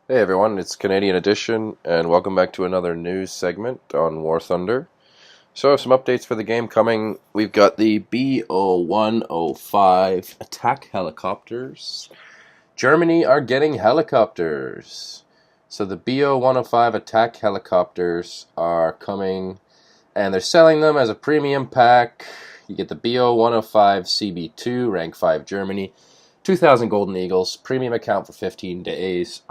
Hey everyone, it's Canadian Edition, and welcome back to another news segment on War Thunder. So, some updates for the game coming. We've got the BO-105 attack helicopters. Germany are getting helicopters. So the BO-105 attack helicopters are coming, and they're selling them as a premium pack. You get the BO-105 CB2, rank 5 Germany, 2,000 Golden Eagles, premium account for 15 days.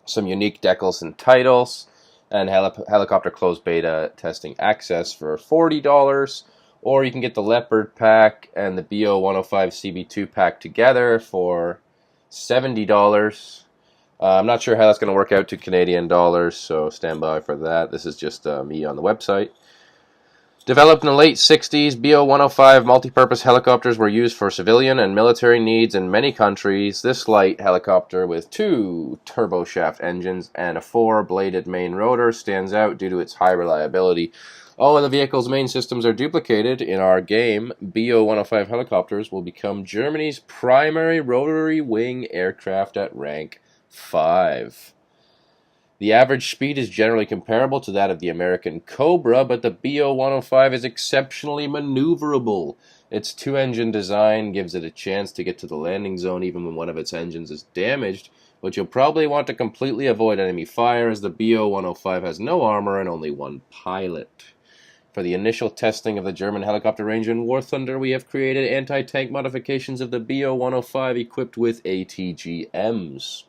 Some unique decals and titles, and helicopter closed beta testing access for $40. Or you can get the Leopard pack and the BO-105 CB2 pack together for $70. I'm not sure how that's going to work out to Canadian dollars, so stand by for that. This is just me on the website. Developed in the late 60s, BO-105 multi-purpose helicopters were used for civilian and military needs in many countries. This light helicopter with 2 turboshaft engines and a 4-bladed main rotor stands out due to its high reliability. All of the vehicle's main systems are duplicated. In our game, BO-105 helicopters will become Germany's primary rotary wing aircraft at rank 5. The average speed is generally comparable to that of the American Cobra, but the BO-105 is exceptionally maneuverable. Its 2-engine design gives it a chance to get to the landing zone even when one of its engines is damaged, but you'll probably want to completely avoid enemy fire as the BO-105 has no armor and only one pilot. For the initial testing of the German helicopter range in War Thunder, we have created anti-tank modifications of the BO-105 equipped with ATGMs.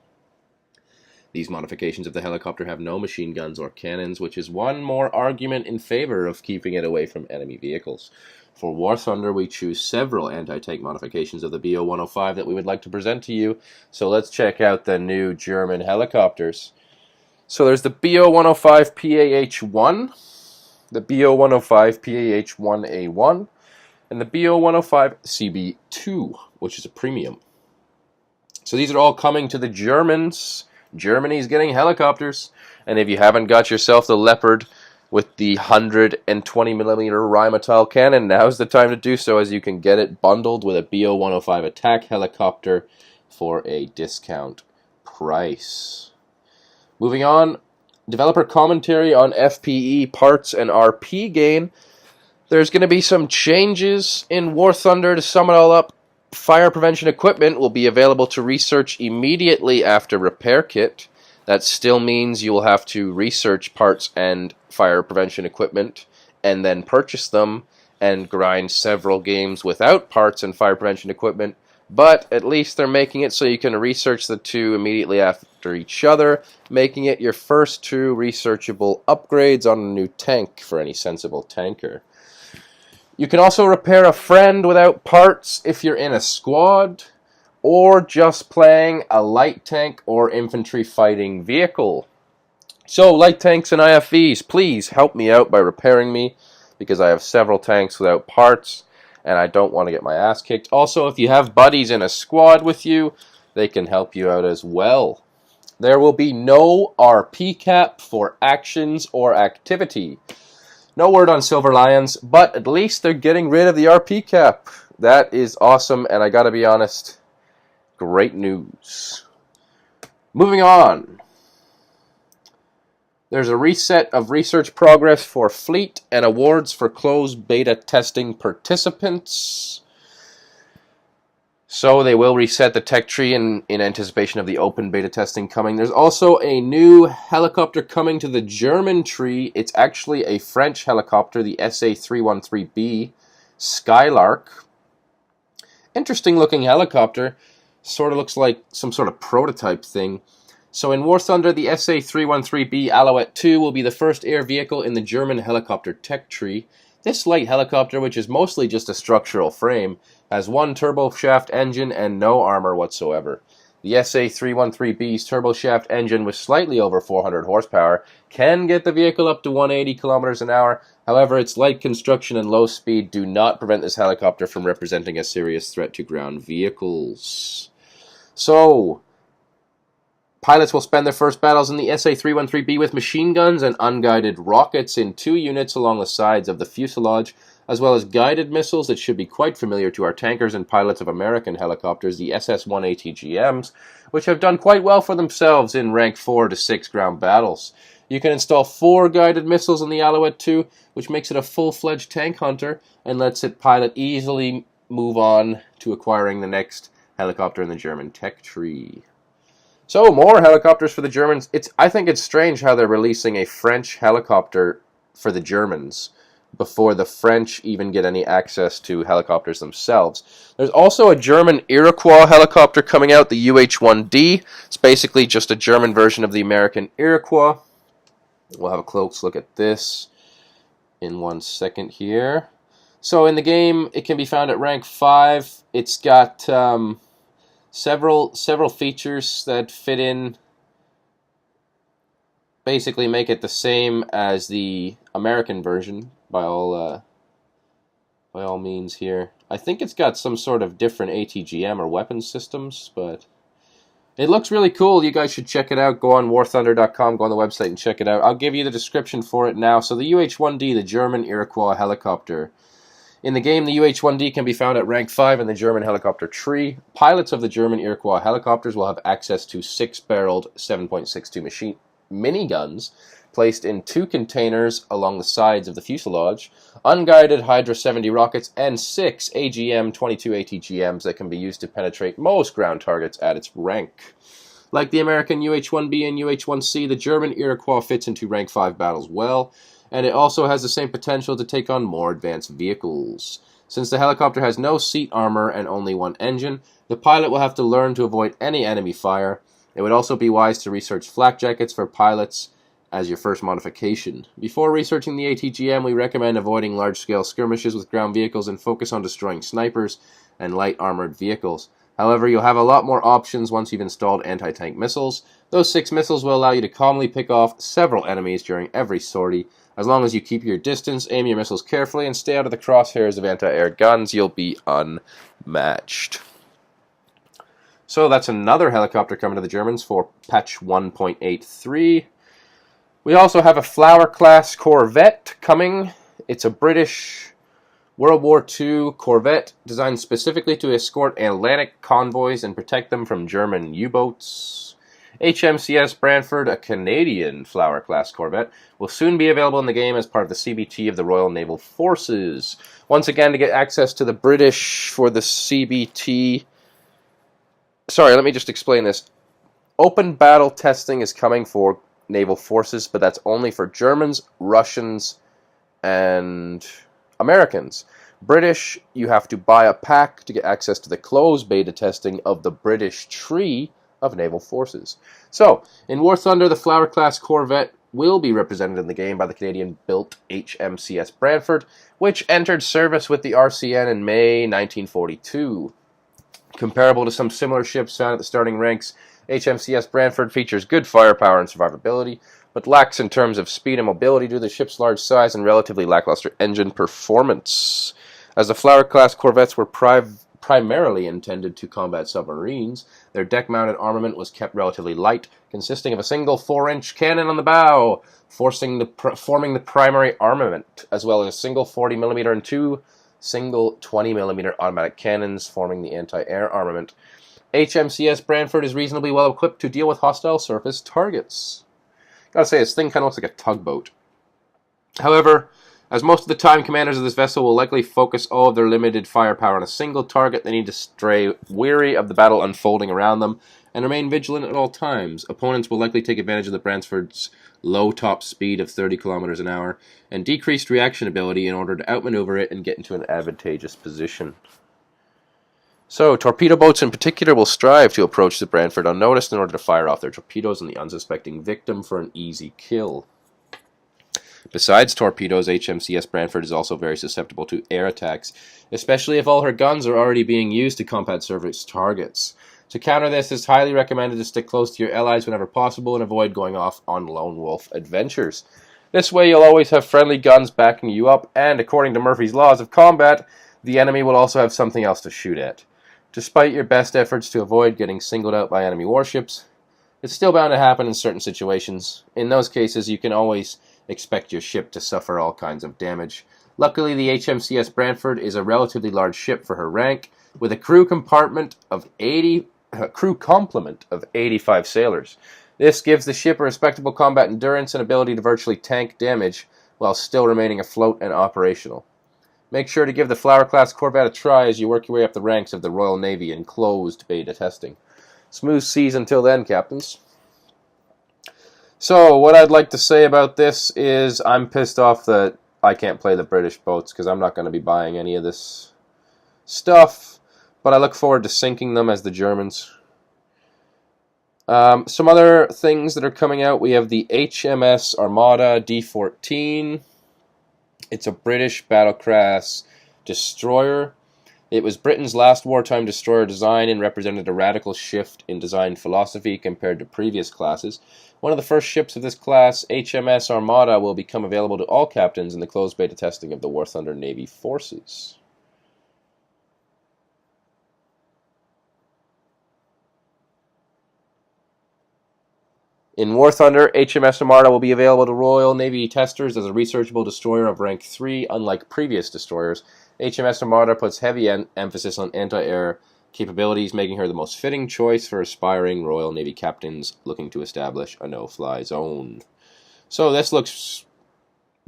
These modifications of the helicopter have no machine guns or cannons, which is one more argument in favor of keeping it away from enemy vehicles. For War Thunder, we choose several anti-tank modifications of the BO-105 that we would like to present to you, so let's check out the new German helicopters. So there's the BO-105 PAH-1, the BO-105 PAH-1A1, and the BO-105 CB2, which is a premium. So these are all coming to the Germans. Germany's getting helicopters, and if you haven't got yourself the Leopard with the 120mm Rheinmetall cannon, now's the time to do so, as you can get it bundled with a BO-105 attack helicopter for a discount price. Moving on, developer commentary on FPE parts and RP gain. There's going to be some changes in War Thunder. To sum it all up, fire prevention equipment will be available to research immediately after repair kit. That still means you will have to research parts and fire prevention equipment and then purchase them and grind several games without parts and fire prevention equipment, but at least they're making it so you can research the two immediately after each other, making it your first 2 researchable upgrades on a new tank for any sensible tanker. You can also repair a friend without parts if you're in a squad, or just playing a light tank or infantry fighting vehicle. So, light tanks and IFVs, please help me out by repairing me, because I have several tanks without parts, and I don't want to get my ass kicked. Also, if you have buddies in a squad with you, they can help you out as well. There will be no RP cap for actions or activity. No word on Silver Lions, but at least they're getting rid of the RP cap. That is awesome, and I gotta be honest, great news. Moving on. There's a reset of research progress for fleet and awards for closed beta testing participants. So they will reset the tech tree in anticipation of the open beta testing coming. There's also a new helicopter coming to the German tree. It's actually a French helicopter, the SA-313B Skylark. Interesting looking helicopter. Sort of looks like some sort of prototype thing. So in War Thunder, the SA-313B Alouette 2 will be the first air vehicle in the German helicopter tech tree. This light helicopter, which is mostly just a structural frame, has 1 turboshaft engine and no armor whatsoever. The SA-313B's turboshaft engine with slightly over 400 horsepower can get the vehicle up to 180 kilometers an hour. However, its light construction and low speed do not prevent this helicopter from representing a serious threat to ground vehicles. So, pilots will spend their first battles in the SA-313B with machine guns and unguided rockets in 2 units along the sides of the fuselage. as well as guided missiles that should be quite familiar to our tankers and pilots of American helicopters, the SS-1 ATGMs, which have done quite well for themselves in rank 4 to 6 ground battles. You can install 4 guided missiles on the Alouette 2, which makes it a full-fledged tank hunter and lets it pilot easily move on to acquiring the next helicopter in the German tech tree. So, more helicopters for the Germans. I think it's strange how they're releasing a French helicopter for the Germans before the French even get any access to helicopters themselves. There's also a German Iroquois helicopter coming out, the UH-1D. It's basically just a German version of the American Iroquois. We'll have a close look at this in 1 second here. So in the game, it can be found at rank 5. It's got several features that fit in, basically make it the same as the American version by all means here. I think it's got some sort of different ATGM or weapon systems, but it looks really cool. You guys should check it out. Go on warthunder.com, go on the website and check it out. I'll give you the description for it now. So the UH-1D, the German Iroquois helicopter. In the game, the UH-1D can be found at rank 5 in the German helicopter tree. Pilots of the German Iroquois helicopters will have access to 6-barreled 7.62 miniguns placed in 2 containers along the sides of the fuselage, unguided Hydra 70 rockets, and 6 AGM-22 ATGMs that can be used to penetrate most ground targets at its rank. Like the American UH-1B and UH-1C, the German Iroquois fits into rank 5 battles well, and it also has the same potential to take on more advanced vehicles. Since the helicopter has no seat armor and only 1 engine, the pilot will have to learn to avoid any enemy fire. It would also be wise to research flak jackets for pilots as your first modification. Before researching the ATGM, we recommend avoiding large-scale skirmishes with ground vehicles and focus on destroying snipers and light armored vehicles. However, you'll have a lot more options once you've installed anti-tank missiles. Those 6 missiles will allow you to calmly pick off several enemies during every sortie. As long as you keep your distance, aim your missiles carefully, and stay out of the crosshairs of anti-air guns, you'll be unmatched. So that's another helicopter coming to the Germans for patch 1.83. We also have a Flower-class corvette coming. It's a British World War II corvette designed specifically to escort Atlantic convoys and protect them from German U-boats. HMCS Brantford, a Canadian Flower-class corvette, will soon be available in the game as part of the CBT of the Royal Naval Forces. Once again, to get access to the British for the CBT... Sorry, let me just explain this. Open battle testing is coming for Naval Forces, but that's only for Germans, Russians, and Americans. British, you have to buy a pack to get access to the closed beta testing of the British tree of Naval Forces. So, in War Thunder, the Flower-class corvette will be represented in the game by the Canadian-built HMCS Brantford, which entered service with the RCN in May 1942. Comparable to some similar ships found at the starting ranks, HMCS Brantford features good firepower and survivability, but lacks in terms of speed and mobility due to the ship's large size and relatively lackluster engine performance. As the Flower-class corvettes were primarily intended to combat submarines, their deck-mounted armament was kept relatively light, consisting of a single 4-inch cannon on the bow, forming the primary armament, as well as a single 40mm and 2 single 20mm automatic cannons forming the anti-air armament. HMCS Brantford is reasonably well equipped to deal with hostile surface targets. Gotta say, this thing kind of looks like a tugboat. However, as most of the time commanders of this vessel will likely focus all of their limited firepower on a single target, they need to stay weary of the battle unfolding around them and remain vigilant at all times. Opponents will likely take advantage of the Brantford's low top speed of 30 kilometers an hour and decreased reaction ability in order to outmaneuver it and get into an advantageous position. So, torpedo boats in particular will strive to approach the Brantford unnoticed in order to fire off their torpedoes on the unsuspecting victim for an easy kill. Besides torpedoes, HMCS Brantford is also very susceptible to air attacks, especially if all her guns are already being used to combat surface targets. To counter this, it's highly recommended to stick close to your allies whenever possible and avoid going off on lone wolf adventures. This way you'll always have friendly guns backing you up, and according to Murphy's Laws of Combat, the enemy will also have something else to shoot at. Despite your best efforts to avoid getting singled out by enemy warships, it's still bound to happen in certain situations. In those cases, you can always expect your ship to suffer all kinds of damage. Luckily, the HMCS Brantford is a relatively large ship for her rank, with a crew complement of 85 sailors. This gives the ship a respectable combat endurance and ability to virtually tank damage while still remaining afloat and operational. Make sure to give the Flower-class corvette a try as you work your way up the ranks of the Royal Navy in closed beta testing. Smooth seas until then, captains. So, what I'd like to say about this is I'm pissed off that I can't play the British boats because I'm not going to be buying any of this stuff, but I look forward to sinking them as the Germans. Some other things that are coming out, we have the HMS Armada D14. It's a British battleclass destroyer. It was Britain's last wartime destroyer design and represented a radical shift in design philosophy compared to previous classes. One of the first ships of this class, HMS Armada, will become available to all captains in the closed beta testing of the War Thunder Navy forces. In War Thunder, HMS Armada will be available to Royal Navy testers as a researchable destroyer of rank 3, unlike previous destroyers. HMS Armada puts heavy emphasis on anti-air capabilities, making her the most fitting choice for aspiring Royal Navy captains looking to establish a no-fly zone. So this looks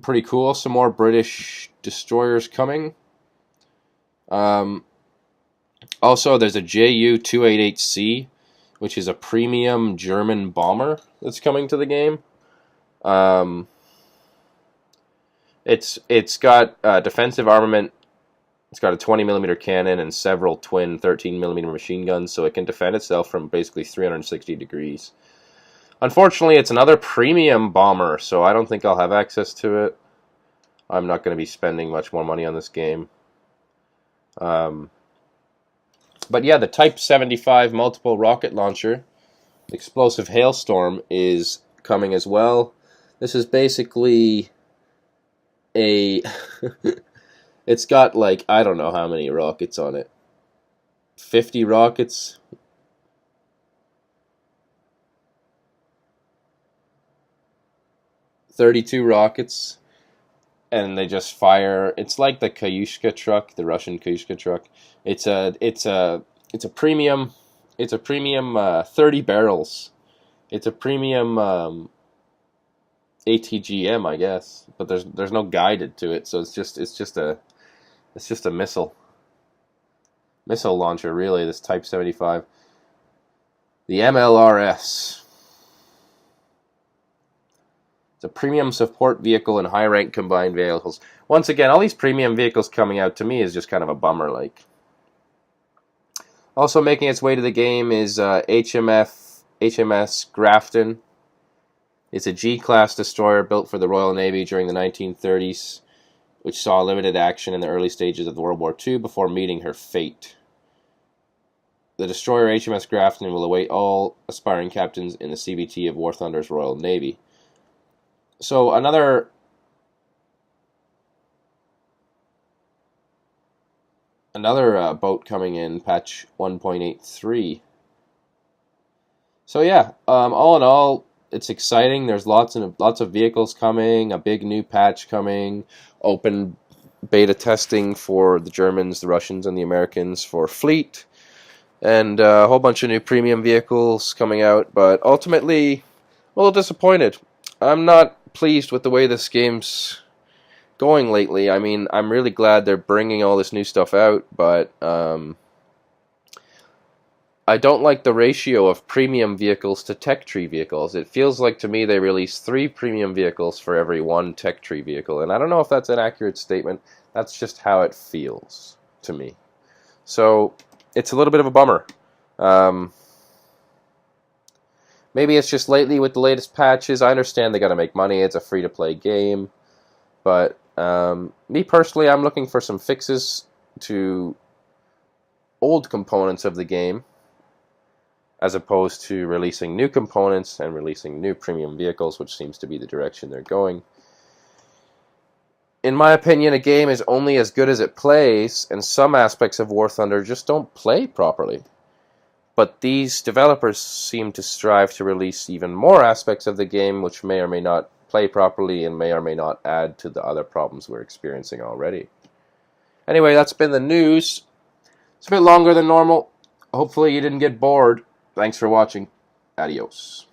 pretty cool. Some more British destroyers coming. Also, there's a JU-288C, which is a premium German bomber that's coming to the game. It's got defensive armament. It's got a 20mm cannon and several twin 13mm machine guns, so it can defend itself from basically 360 degrees. Unfortunately, it's another premium bomber, so I don't think I'll have access to it. I'm not going to be spending much more money on this game. But yeah, the Type 75 multiple rocket launcher, explosive hailstorm, is coming as well. This is basically a... It's got like, I don't know how many rockets on it. 50 rockets. .32 rockets. And they just fire. It's like the Kayushka truck, the Russian Kayushka truck. It's a premium 30 barrels. It's a premium ATGM, I guess, but there's no guided to it, so it's just a missile launcher, really. This Type 75, the MLRS. It's a premium support vehicle and high rank combined vehicles. Once again, all these premium vehicles coming out to me is just kind of a bummer. Like, also making its way to the game is HMS Grafton. It's a G-class destroyer built for the Royal Navy during the 1930s, which saw limited action in the early stages of World War II before meeting her fate. The destroyer HMS Grafton will await all aspiring captains in the CBT of War Thunder's Royal Navy. So another boat coming in, patch 1.83. So yeah, all in all, it's exciting. There's lots of vehicles coming, a big new patch coming, open beta testing for the Germans, the Russians, and the Americans for fleet, and a whole bunch of new premium vehicles coming out. But ultimately, a little disappointed. I'm not pleased with the way this game's going lately. I mean, I'm really glad they're bringing all this new stuff out, but I don't like the ratio of premium vehicles to tech tree vehicles. It feels like to me they release 3 premium vehicles for every 1 tech tree vehicle, and I don't know if that's an accurate statement. That's just how it feels to me. So it's a little bit of a bummer. Maybe it's just lately with the latest patches. I understand they got to make money. It's a free-to-play game. But me personally, I'm looking for some fixes to old components of the game, as opposed to releasing new components and releasing new premium vehicles, which seems to be the direction they're going. In my opinion, a game is only as good as it plays, and some aspects of War Thunder just don't play properly. But these developers seem to strive to release even more aspects of the game which may or may not play properly and may or may not add to the other problems we're experiencing already. Anyway, that's been the news. It's a bit longer than normal. Hopefully you didn't get bored. Thanks for watching. Adios.